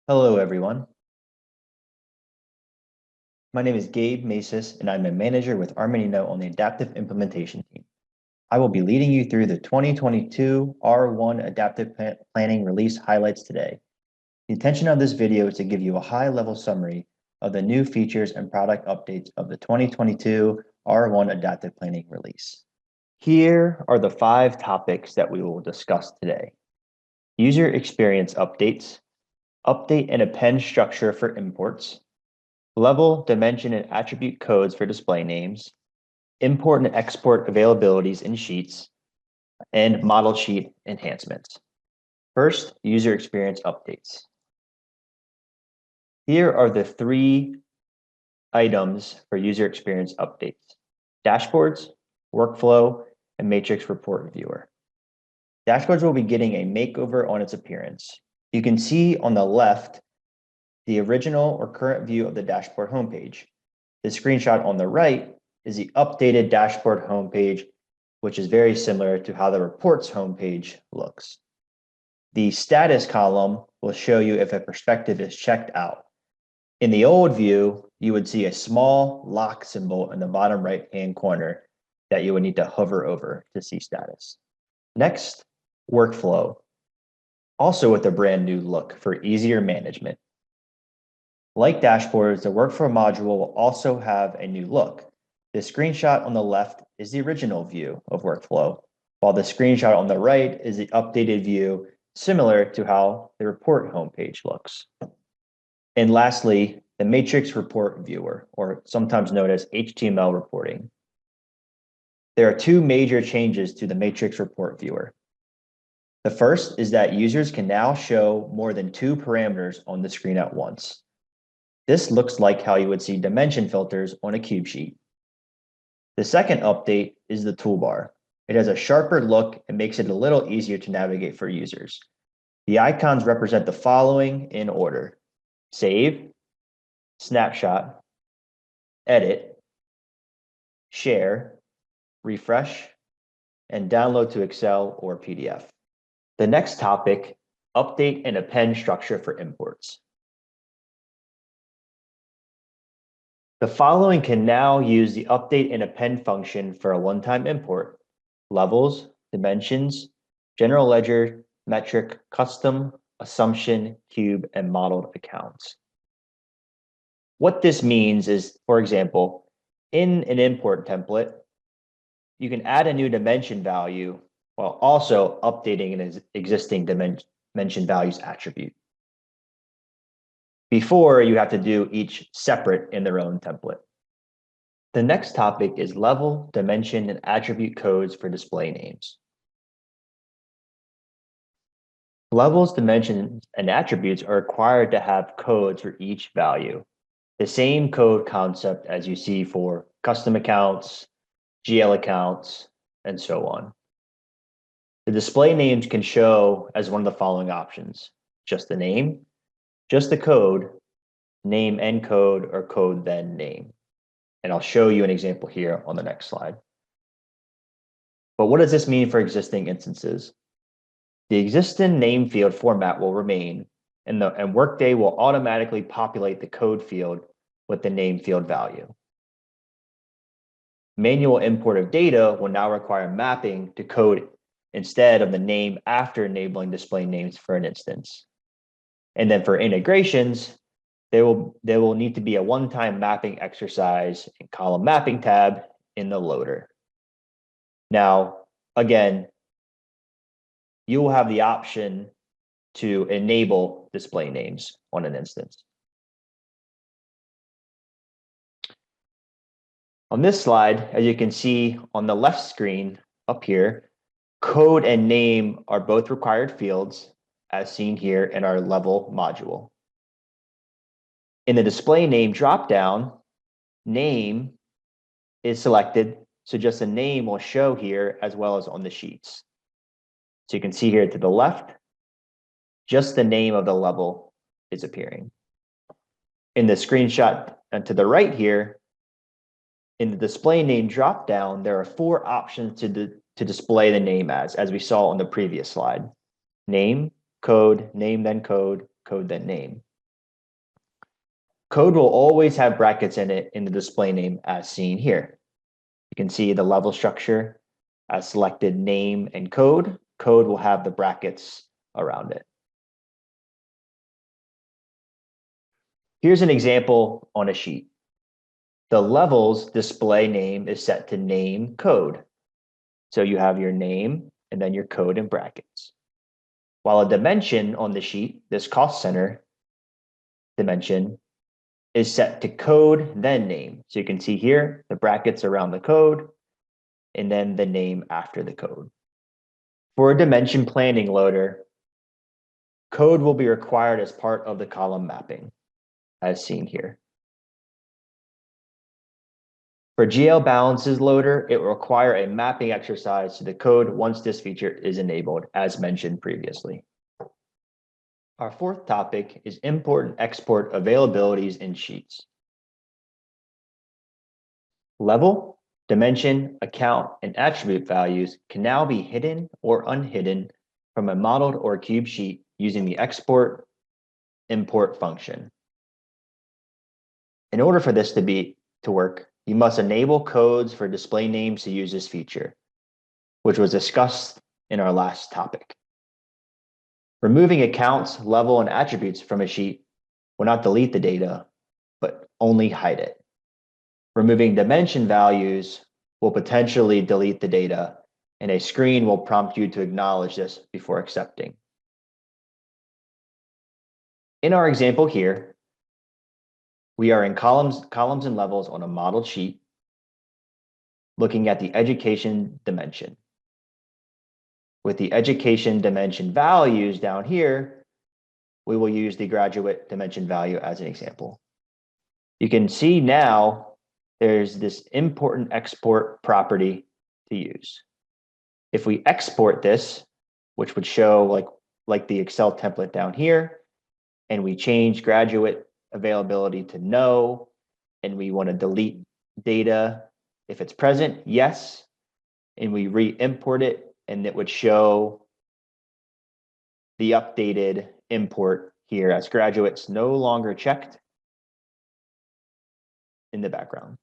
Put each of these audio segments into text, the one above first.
Hello, everyone. My name is Gabe Masis, and I'm a manager with Armanino on the Adaptive Implementation team. I will be leading you through the 2022 R1 Adaptive Planning release highlights today. The intention of this video is to give you a high-level summary of the new features and product updates of the 2022 R1 Adaptive Planning release. Here are the 5 topics that we will discuss today. User experience updates, update and append structure for imports, level, dimension, and attribute codes for display names, import and export availabilities in sheets, and model sheet enhancements. First, user experience updates. Here are the 3 items for user experience updates: dashboards, workflow, and matrix report viewer. Dashboards will be getting a makeover on its appearance. You can see on the left the original or current view of the dashboard homepage. The screenshot on the right is the updated dashboard homepage, which is very similar to how the reports homepage looks. The status column will show you if a perspective is checked out. In the old view, you would see a small lock symbol in the bottom right-hand corner that you would need to hover over to see status. Next, workflow, also with a brand new look for easier management. Like dashboards, the workflow module will also have a new look. The screenshot on the left is the original view of workflow, while the screenshot on the right is the updated view, similar to how the report homepage looks. And lastly, the matrix report viewer, or sometimes known as HTML reporting. There are 2 major changes to the matrix report viewer. The first is that users can now show more than 2 parameters on the screen at once. This looks like how you would see dimension filters on a cube sheet. The second update is the toolbar. It has a sharper look and makes it a little easier to navigate for users. The icons represent the following in order: save, snapshot, edit, share, refresh, and download to Excel or PDF. The next topic, update and append structure for imports. The following can now use the update and append function for a one-time import: levels, dimensions, general ledger, metric, custom, assumption, cube, and modeled accounts. What this means is, for example, in an import template, you can add a new dimension value while also updating an existing dimension values attribute. Before, you have to do each separate in their own template. The next topic is level, dimension, and attribute codes for display names. Levels, dimensions, and attributes are required to have codes for each value. The same code concept as you see for custom accounts, GL accounts, and so on. The display names can show as one of the following options: just the name, just the code, name and code, or code then name. And I'll show you an example here on the next slide. But what does this mean for existing instances? The existing name field format will remain, and Workday will automatically populate the code field with the name field value. Manual import of data will now require mapping to code instead of the name after enabling display names for an instance. And then for integrations, there will need to be a one-time mapping exercise and column mapping tab in the loader. Now, again, you will have the option to enable display names on an instance. On this slide, as you can see on the left screen up here, code and name are both required fields, as seen here in our level module. In the display name dropdown, name is selected, so just the name will show here as well as on the sheets. So you can see here to the left, just the name of the level is appearing. In the screenshot and to the right here, in the display name dropdown, there are 4 options to display the name as we saw on the previous slide: name, code, name then code, code then name. Code will always have brackets in it in the display name as seen here. You can see the level structure as selected name and code. Code will have the brackets around it. Here's an example on a sheet. The levels display name is set to name code. So you have your name and then your code in brackets. While a dimension on the sheet, this cost center dimension, is set to code, then name. So you can see here, the brackets around the code, and then the name after the code. For a dimension planning loader, code will be required as part of the column mapping, as seen here. For GL balances loader, it will require a mapping exercise to the code once this feature is enabled, as mentioned previously. Our fourth topic is import and export availabilities in sheets. Level, dimension, account, and attribute values can now be hidden or unhidden from a modeled or cube sheet using the export import function. In order for this to work, you must enable codes for display names to use this feature, which was discussed in our last topic. Removing accounts, level, and attributes from a sheet will not delete the data, but only hide it. Removing dimension values will potentially delete the data, and a screen will prompt you to acknowledge this before accepting. In our example here, we are in columns and levels on a modeled sheet, looking at the education dimension. With the education dimension values down here, we will use the graduate dimension value as an example. You can see now there's this import and export property to use. If we export this, which would show like the Excel template down here, and we change graduate availability to no, and we want to delete data if it's present, yes, and we re-import it, and it would show the updated import here as graduates no longer checked in the background.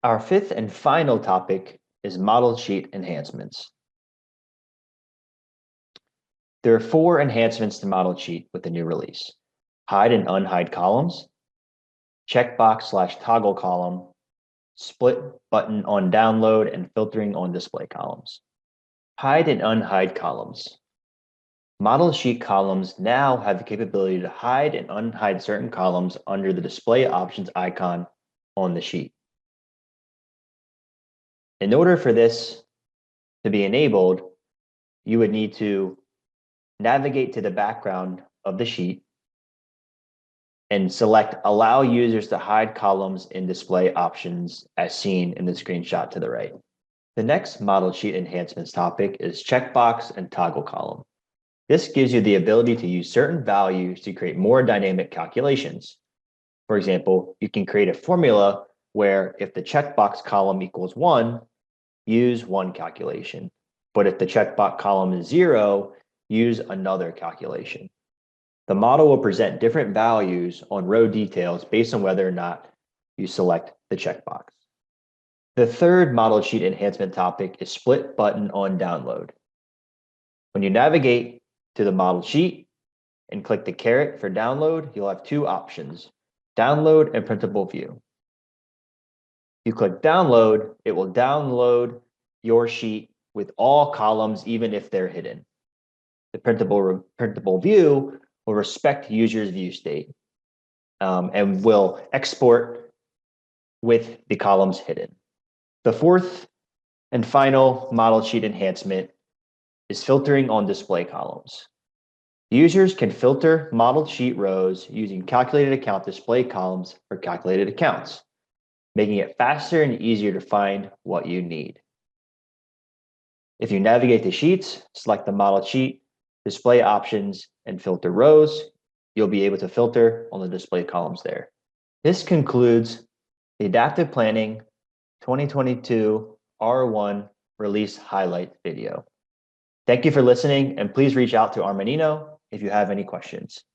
Our fifth and final topic is model sheet enhancements. There are 4 enhancements to model sheet with the new release: hide and unhide columns, checkbox/toggle column, split button on download, and filtering on display columns. Hide and unhide columns. Model sheet columns now have the capability to hide and unhide certain columns under the display options icon on the sheet. In order for this to be enabled, you would need to navigate to the background of the sheet and select Allow users to hide columns in display options as seen in the screenshot to the right. The next model sheet enhancements topic is checkbox and toggle column. This gives you the ability to use certain values to create more dynamic calculations. For example, you can create a formula where if the checkbox column equals 1, use one calculation. But if the checkbox column is 0, use another calculation. The model will present different values on row details based on whether or not you select the checkbox. The third model sheet enhancement topic is split button on download. When you navigate to the model sheet and click the caret for download, you'll have 2 options: download and printable view. You click download, it will download your sheet with all columns, even if they're hidden. The printable view will respect user's view state and will export with the columns hidden. The fourth and final model sheet enhancement is filtering on display columns. Users can filter modeled sheet rows using calculated account display columns for calculated accounts, making it faster and easier to find what you need. If you navigate to Sheets, select the modeled sheet, display options, and filter rows, you'll be able to filter on the display columns there. This concludes the Adaptive Planning 2022 R1 release highlight video. Thank you for listening, and please reach out to Armanino if you have any questions.